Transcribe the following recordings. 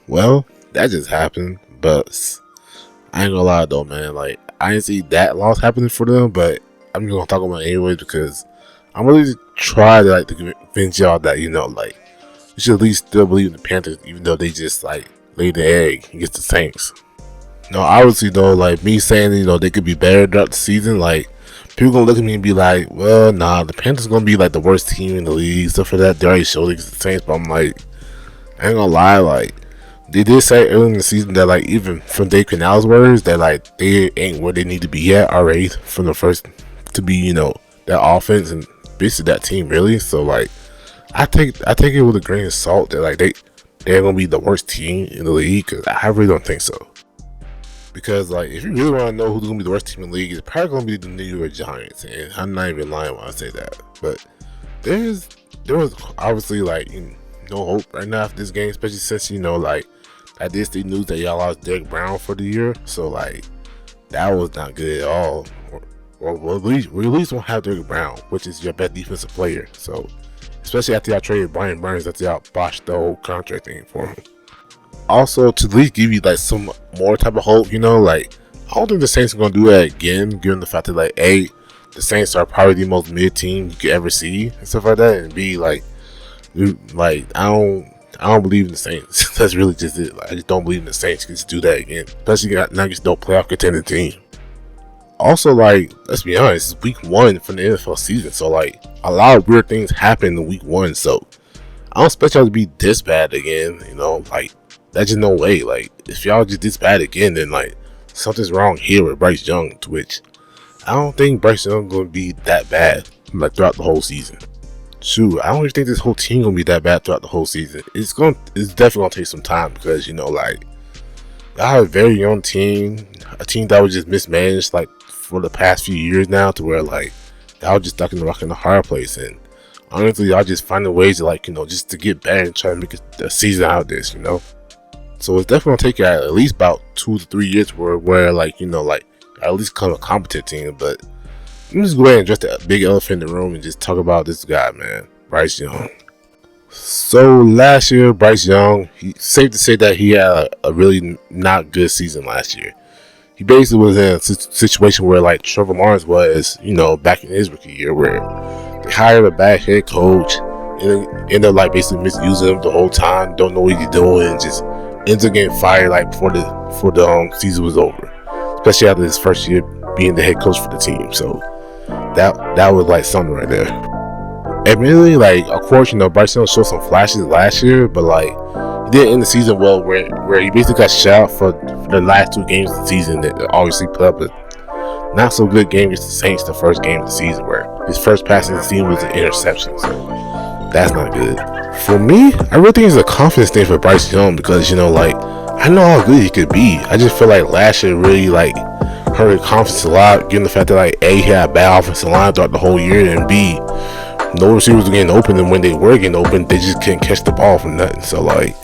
Well, that just happened, but I ain't gonna lie though, man. Like, I didn't see that loss happening for them, but I'm just gonna talk about it anyways because I'm really try to to convince y'all that like you should at least still believe in the Panthers, even though they just laid the egg against the Saints. No, obviously though, like me saying they could be better throughout the season, like people gonna look at me and be like, well, nah, the Panthers gonna be like the worst team in the league, stuff for that. They already showed against the Saints, but I'm like, I ain't gonna lie, like they did say early in the season that even from Dave Canal's words that they ain't where they need to be at already from the first to be that offense and basically that team really. So I take it with a grain of salt that they're gonna be the worst team in the league because I really don't think so. Because if you really want to know who's gonna be the worst team in the league, it's probably gonna be the New York Giants, and I'm not even lying when I say that. But there was obviously no hope right now after this game, especially since I did see news that y'all lost Derek Brown for the year, so that was not good at all. Or at least won't have Derek Brown, which is your best defensive player. So especially after y'all traded Brian Burns, after y'all botched the whole contract thing for him. Also, to at least give you some more type of hope, I don't think the Saints are gonna do that again, given the fact that A, the Saints are probably the most mid team you could ever see and stuff like that, and B, I don't believe in the Saints. That's really just it. I just don't believe in the Saints can just do that again, especially now against no playoff contender team. Also, let's be honest, it's week 1 for the NFL season, so a lot of weird things happen in week 1, so I don't expect y'all to be this bad again, that's just no way. If y'all just this bad again, then something's wrong here with Bryce Young, to which I don't think Bryce Young gonna be that bad throughout the whole season. Shoot, I don't even think this whole team gonna be that bad throughout the whole season. It's definitely gonna take some time because y'all have a very young team, a team that was just mismanaged for the past few years now, to where y'all just stuck in the rock and the hard place, and honestly y'all just finding ways to just to get better and try to make a season out of this, So it's definitely gonna take you at least about 2 to 3 years where at least become a competent team. But let me just go ahead and address the big elephant in the room and just talk about this guy, man, Bryce Young. So last year, Bryce Young, safe to say that he had a really not good season last year. He basically was in a situation where Trevor Lawrence was, back in his rookie year, where they hired a bad head coach and ended up basically misusing him the whole time, don't know what he's doing, and just ends up getting fired before the season was over, especially after his first year being the head coach for the team. So that was something right there. Admittedly, of course, Bryce Young showed some flashes last year, but he didn't end the season well, where he basically got shut out for the last 2 games of the season. That obviously put up a not so good game against the Saints the first game of the season, where his first pass in the season was an interception. So that's not good. For me, I really think it's a confidence thing for Bryce Young because I know how good he could be. I just feel last year really hurt his confidence a lot, given the fact that A, he had a bad offensive line throughout the whole year, and B, no receivers were getting open, and when they were getting open, they just couldn't catch the ball for nothing. So I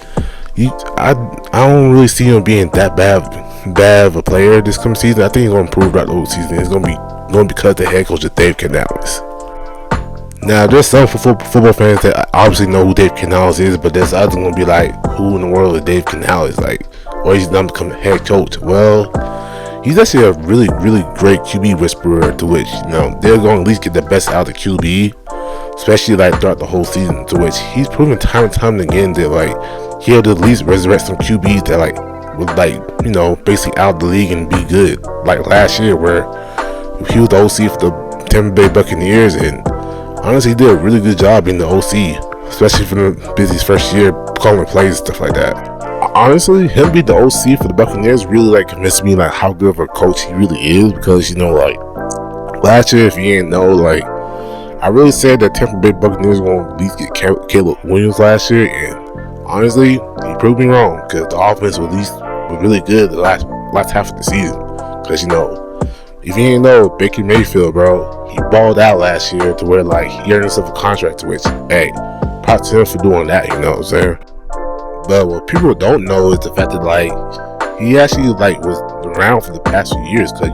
don't really see him being that bad of a player this coming season. I think he's gonna improve throughout the whole season. It's gonna be because the head coach is Dave Canales. Now, there's some football fans that obviously know who Dave Canales is, but there's others gonna be who in the world is Dave Canales? Or he's not become head coach. Well, he's actually a really, really great QB whisperer, to which they're going to at least get the best out of the QB, especially throughout the whole season. To which he's proven time and time again that he'll at least resurrect some QBs that would basically out of the league and be good. Last year, where he was the OC for the Tampa Bay Buccaneers, and honestly, he did a really good job being the OC, especially for his first year calling plays and stuff like that. Honestly, him being the OC for the Buccaneers really convinced me how good of a coach he really is, because last year, if you didn't know, I really said that Tampa Bay Buccaneers were going to at least get Caleb Williams last year, and honestly, he proved me wrong, because the offense was really good the last half of the season. Because if you didn't know, Baker Mayfield, bro, he balled out last year to where he earned himself a contract, to which, hey, props to him for doing that, you know what I'm saying? But what people don't know is the fact that he actually was around for the past few years, because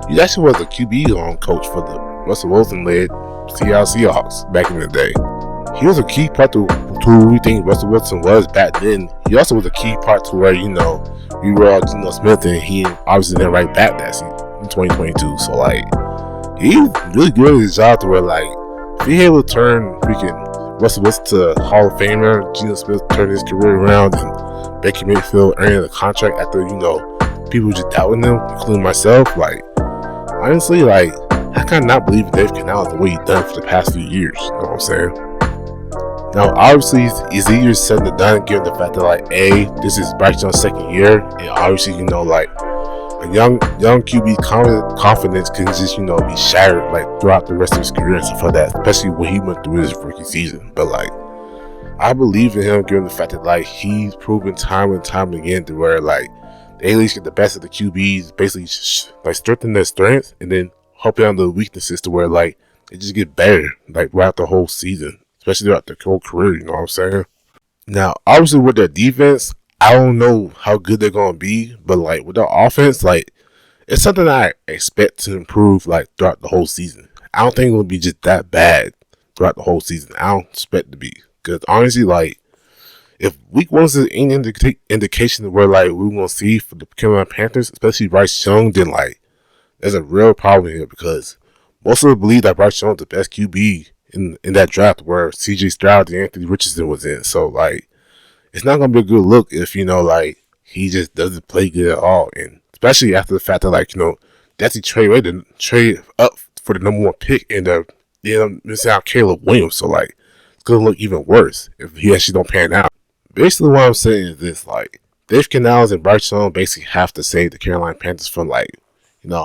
he actually was a QB coach for the Russell Wilson led Seattle Seahawks back in the day. He was a key part to to who we think Russell Wilson was back then, he also was a key part to where, we were all Geno Smith, and he obviously didn't right back that season in 2022. So, like, he's really good at his job to where, like, if he able to turn freaking Russell Wilson to Hall of Famer, Geno Smith turned his career around, and Baker Mayfield earning a contract after, people just doubting him, including myself, like, honestly, like, I cannot believe Dave Canales the way he's done for the past few years. You know what I'm saying? Now, obviously, it's easier said than done, given the fact that, like, this is Bryce Young's second year, and obviously, like, a young QB confidence can just, be shattered, like, throughout the rest of his career and stuff like that, especially what he went through his rookie season. But, like, I believe in him, given the fact that, like, he's proven time and time again to where, like, they at least get the best of the QBs, basically, like, strengthen their strengths, and then help out the weaknesses to where, like, they just get better, like, throughout the whole season, especially throughout their whole career, you know what I'm saying? Now, obviously, with their defense, I don't know how good they're going to be, but, like, with their offense, like, it's something I expect to improve, like, throughout the whole season. I don't think it will be just that bad throughout the whole season. I don't expect it to be. Because, honestly, like, if week 1 is any indication of where, like, we're going to see for the Carolina Panthers, especially Bryce Young, then, like, there's a real problem here, because most of us believe that Bryce Young is the best QB in that draft where C.J. Stroud and Anthony Richardson was in. So, like, it's not going to be a good look if, like, he just doesn't play good at all. And especially after the fact that, like, that's the trade up for the number 1 pick, and missing out Caleb Williams. So, like, it's going to look even worse if he actually don't pan out. Basically, what I'm saying is this, like, Dave Canales and Bryce Young basically have to save the Carolina Panthers from, like,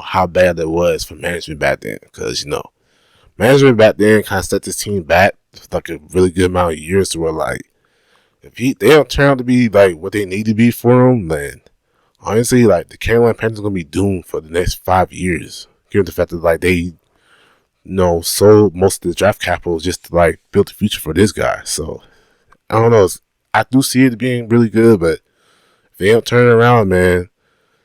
how bad it was for management back then. Because, management back then kind of set this team back for, like, a really good amount of years to where, like, if they don't turn out to be, like, what they need to be for them, then, honestly, like, the Carolina Panthers are going to be doomed for the next 5 years. Given the fact that, like, they, sold most of the draft capital just to, like, build the future for this guy. So, I don't know. I do see it being really good, but if they don't turn it around, man,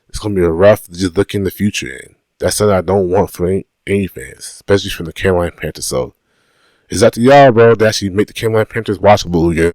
it's going to be a rough just look in the future. And that's something I don't want for any fans, especially from the Carolina Panthers. So, it's up to y'all, bro, to actually make the Carolina Panthers watchable again.